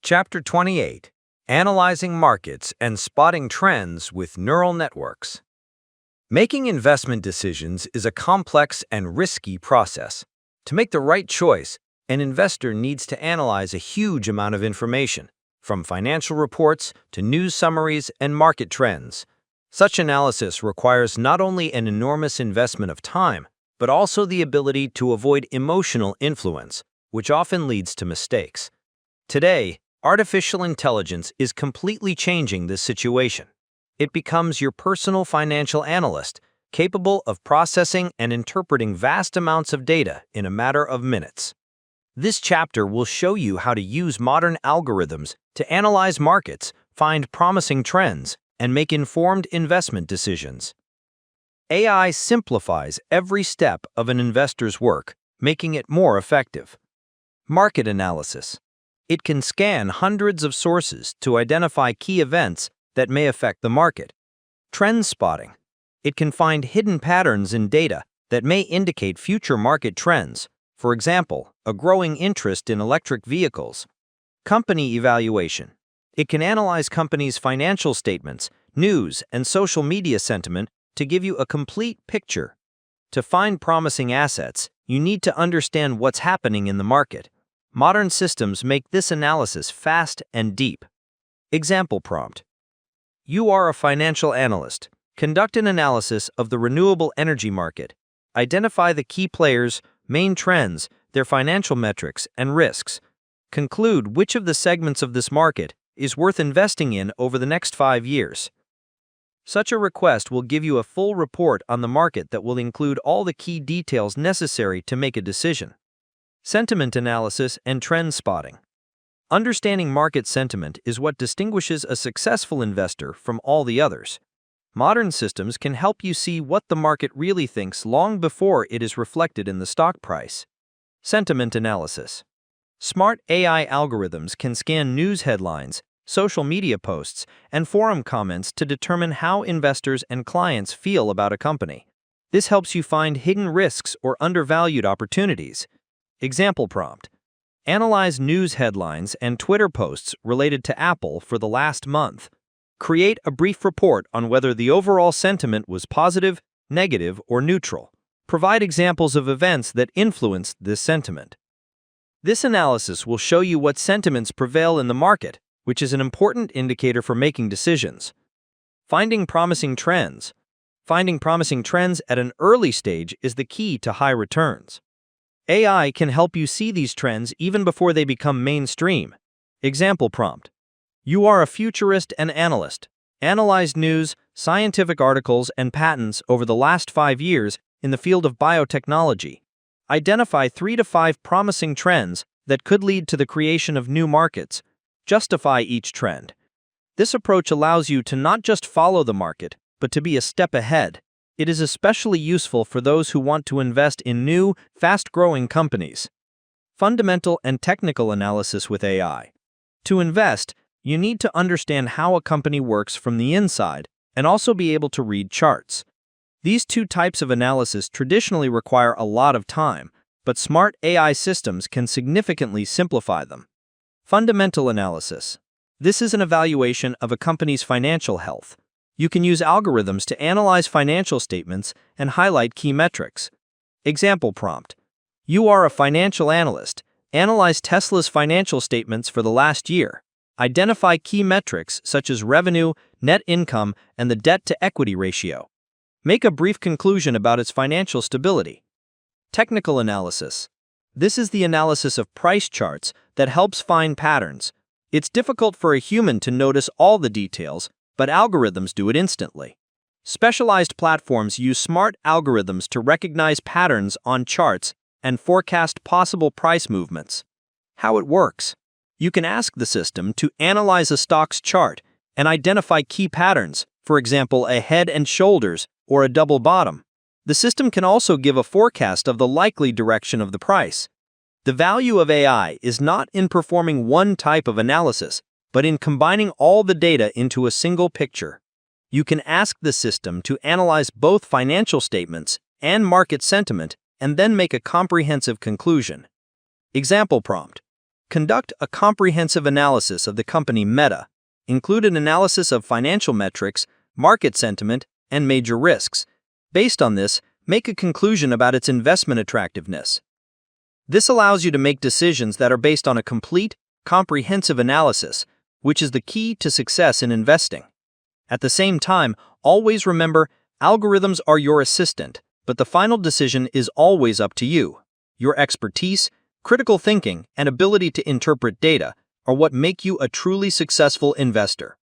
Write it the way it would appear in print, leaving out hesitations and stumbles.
Chapter 28: Analyzing Markets and Spotting Trends with Neural Networks. Making investment decisions is a complex and risky process. To make the right choice, an investor needs to analyze a huge amount of information, from financial reports to news summaries and market trends. Such analysis requires not only an enormous investment of time, but also the ability to avoid emotional influence, which often leads to mistakes. Today, artificial intelligence is completely changing this situation. It becomes your personal financial analyst, capable of processing and interpreting vast amounts of data in a matter of minutes. This chapter will show you how to use modern algorithms to analyze markets, find promising trends, and make informed investment decisions. AI simplifies every step of an investor's work, making it more effective. Market analysis. It can scan hundreds of sources to identify key events that may affect the market. Trend spotting. It can find hidden patterns in data that may indicate future market trends, for example, a growing interest in electric vehicles. Company evaluation. It can analyze companies' financial statements, news, and social media sentiment to give you a complete picture. To find promising assets, you need to understand what's happening in the market. Modern systems make this analysis fast and deep. Example prompt. You are a financial analyst. Conduct an analysis of the renewable energy market. Identify the key players, main trends, their financial metrics, and risks. Conclude which of the segments of this market is worth investing in over the next 5 years. Such a request will give you a full report on the market that will include all the key details necessary to make a decision. Sentiment analysis and trend spotting. Understanding market sentiment is what distinguishes a successful investor from all the others. Modern systems can help you see what the market really thinks long before it is reflected in the stock price. Sentiment analysis. Smart AI algorithms can scan news headlines, social media posts, and forum comments to determine how investors and clients feel about a company. This helps you find hidden risks or undervalued opportunities. Example prompt. Analyze news headlines and Twitter posts related to Apple for the last month. Create a brief report on whether the overall sentiment was positive, negative, or neutral. Provide examples of events that influenced this sentiment. This analysis will show you what sentiments prevail in the market, which is an important indicator for making decisions. Finding promising trends. Finding promising trends at an early stage is the key to high returns. AI can help you see these trends even before they become mainstream. Example prompt. You are a futurist and analyst. Analyze news, scientific articles, and patents over the last 5 years in the field of biotechnology. Identify 3 to 5 promising trends that could lead to the creation of new markets. Justify each trend. This approach allows you to not just follow the market, but to be a step ahead. It is especially useful for those who want to invest in new, fast-growing companies. Fundamental and technical analysis with AI. To invest, you need to understand how a company works from the inside and also be able to read charts. These two types of analysis traditionally require a lot of time, but smart AI systems can significantly simplify them. Fundamental analysis. This is an evaluation of a company's financial health. You can use algorithms to analyze financial statements and highlight key metrics. Example prompt. You are a financial analyst. Analyze Tesla's financial statements for the last year. Identify key metrics such as revenue, net income, and the debt-to-equity ratio. Make a brief conclusion about its financial stability. Technical analysis. This is the analysis of price charts that helps find patterns. It's difficult for a human to notice all the details, but algorithms do it instantly. Specialized platforms use smart algorithms to recognize patterns on charts and forecast possible price movements. How it works. You can ask the system to analyze a stock's chart and identify key patterns, for example, a head and shoulders or a double bottom. The system can also give a forecast of the likely direction of the price. The value of AI is not in performing one type of analysis, but in combining all the data into a single picture. You can ask the system to analyze both financial statements and market sentiment and then make a comprehensive conclusion. Example prompt. Conduct a comprehensive analysis of the company Meta. Include an analysis of financial metrics, market sentiment, and major risks. Based on this, make a conclusion about its investment attractiveness. This allows you to make decisions that are based on a complete, comprehensive analysis, which is the key to success in investing. At the same time, always remember, algorithms are your assistant, but the final decision is always up to you. Your expertise, critical thinking, and ability to interpret data are what make you a truly successful investor.